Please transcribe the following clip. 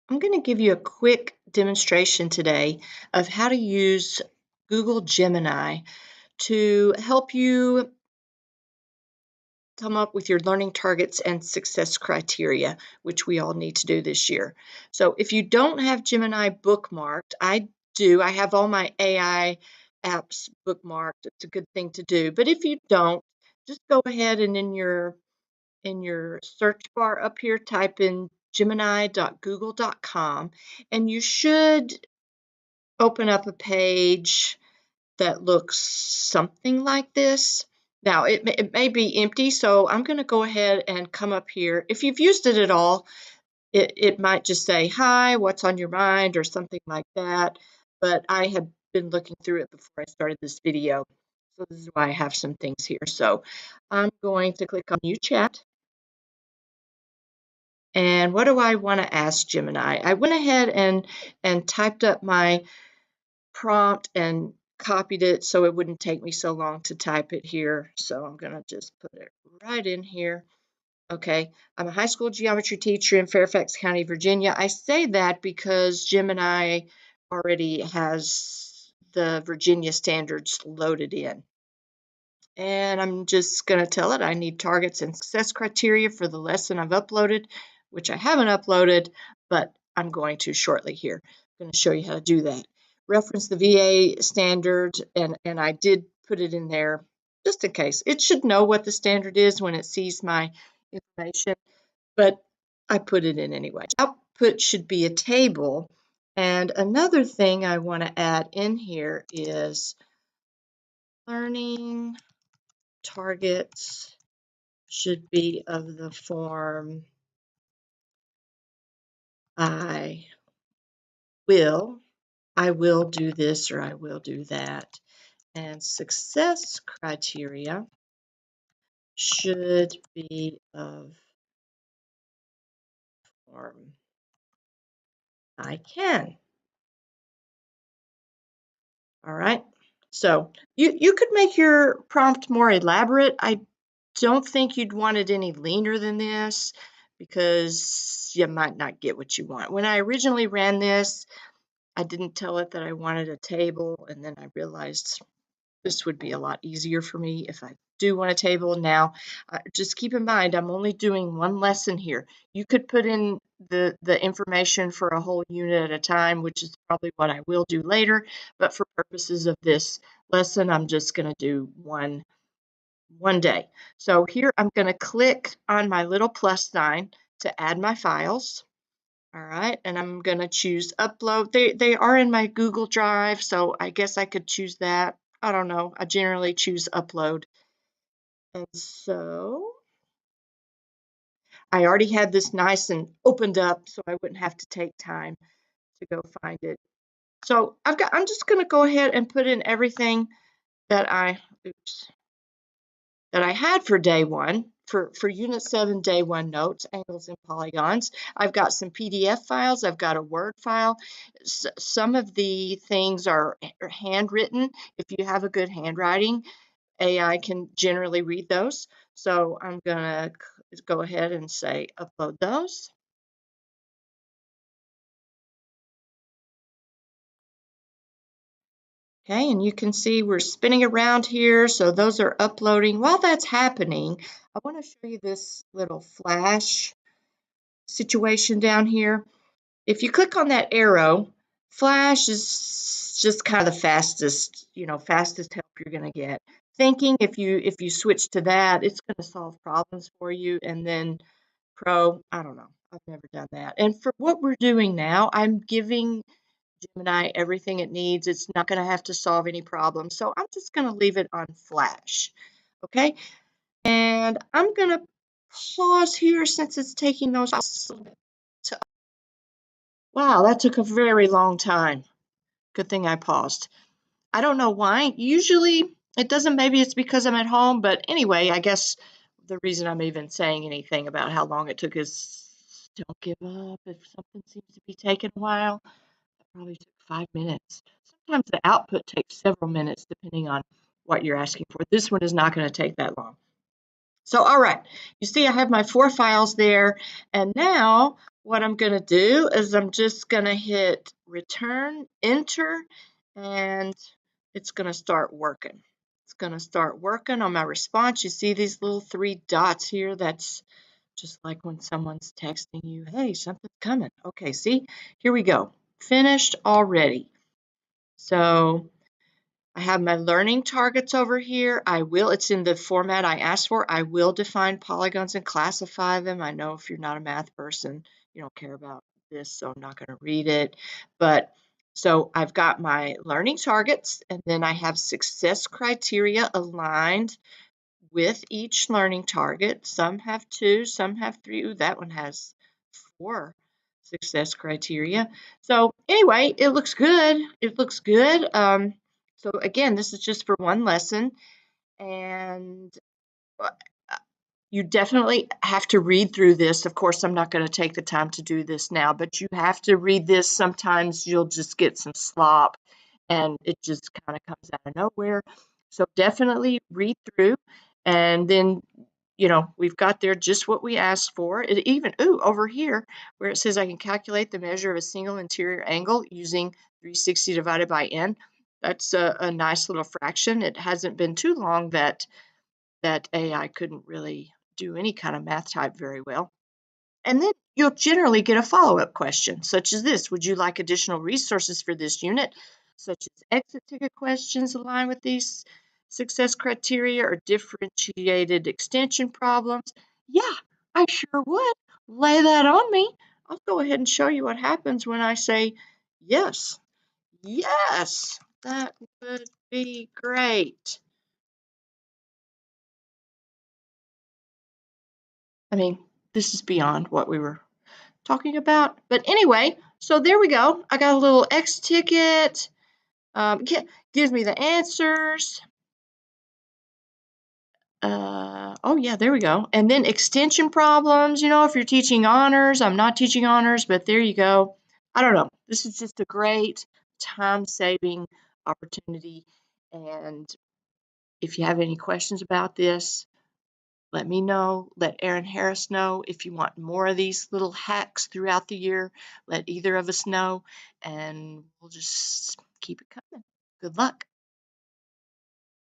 I'm going to give you a quick demonstration today of how to use Google Gemini to help you come up with your learning targets and success criteria, which we all need to do this year. So if you don't have Gemini bookmarked, I do. I have all my AI apps bookmarked. It's a good thing to do. But if you don't, just go ahead and in your search bar up here, type in gemini.google.com, and you should open up a page that looks something like this. Now, it may be empty, so I'm going to go ahead and come up here. If you've used it at all, it might just say, "Hi, what's on your mind?" or something like that. But I have been looking through it before I started this video, so this is why I have some things here. So I'm going to click on New Chat. And what do I want to ask Gemini? I went ahead and typed up my prompt and copied it so it wouldn't take me so long to type it here. So I'm going to just put it right in here. Okay, I'm a high school geometry teacher in Fairfax County, Virginia. I say that because Gemini already has the Virginia standards loaded in. And I'm just going to tell it I need targets and success criteria for the lesson I've uploaded, which I haven't uploaded, but I'm going to shortly here. I'm going to show you how to do that. Reference the VA standard, and I did put it in there just in case. It should know what the standard is when it sees my information, but I put it in anyway. Output should be a table. And another thing I want to add in here is learning targets should be of the form I will do this, or I will do that. And success criteria should be of form I can. All right. So you could make your prompt more elaborate. I don't think you'd want it any leaner than this because you might not get what you want. When I originally ran this, I didn't tell it that I wanted a table, and then I realized this would be a lot easier for me if I do want a table. Now, just keep in mind, I'm only doing one lesson here. You could put in the information for a whole unit at a time, which is probably what I will do later, but for purposes of this lesson, I'm just going to do one day. So here I'm going to click on my little plus sign to add my files. All right, and I'm going to choose upload. They are in my Google Drive, so I guess I could choose that. I don't know. I generally choose upload. And so I already had this nice and opened up, so I wouldn't have to take time to go find it. So I'm just going to go ahead and put in everything that I had for day one. For Unit 7, Day 1 notes, angles and polygons. I've got some PDF files. I've got a Word file. Some of the things are handwritten. If you have a good handwriting, AI can generally read those. So I'm going to go ahead and say upload those. Okay, and you can see we're spinning around here, so those are uploading. While that's happening, I want to show you this little flash situation down here. If you click on that arrow, flash is just kind of the fastest help you're going to get. Thinking, if you switch to that, it's going to solve problems for you. And then Pro, I don't know. I've never done that. And for what we're doing now, I'm giving Gemini everything it needs. It's not going to have to solve any problems. So I'm just going to leave it on flash. Okay. And I'm going to pause here since it's taking those. Wow, that took a very long time. Good thing I paused. I don't know why. Usually it doesn't. Maybe it's because I'm at home. But anyway, I guess the reason I'm even saying anything about how long it took is don't give up. If something seems to be taking a while, it probably took 5 minutes. Sometimes the output takes several minutes depending on what you're asking for. This one is not going to take that long. So, all right, you see I have my 4 files there, and now what I'm going to do is I'm just going to hit return, enter, and it's going to start working. It's going to start working on my response. You see these little 3 dots here? That's just like when someone's texting you, hey, something's coming. Okay, see, here we go. Finished already. So I have my learning targets over here. It's in the format I asked for. I will define polygons and classify them. I know if you're not a math person, you don't care about this, so I'm not going to read it. But so I've got my learning targets, and then I have success criteria aligned with each learning target. Some have 2, some have 3. Ooh, that one has 4 success criteria. So anyway, it looks good. It looks good. So again, this is just for one lesson, and uh, you definitely have to read through this. Of course, I'm not going to take the time to do this now, but you have to read this. Sometimes you'll just get some slop and it just kind of comes out of nowhere. So definitely read through, and then we've got there just what we asked for. It even, over here where it says I can calculate the measure of a single interior angle using 360 divided by n. That's a nice little fraction. It hasn't been too long that AI couldn't really do any kind of math type very well. And then you'll generally get a follow-up question, such as this: would you like additional resources for this unit, such as exit ticket questions aligned with these success criteria or differentiated extension problems? Yeah, I sure would. Lay that on me. I'll go ahead and show you what happens when I say yes. Yes, that would be great. I mean, this is beyond what we were talking about. But anyway, so there we go. I got a little X ticket. Gives me the answers. Oh yeah, there we go. And then extension problems, if you're teaching honors. I'm not teaching honors, but there you go. I don't know. This is just a great time-saving opportunity. And if you have any questions about this, let me know. Let Erin Harris know. If you want more of these little hacks throughout the year, let either of us know, and we'll just keep it coming. Good luck.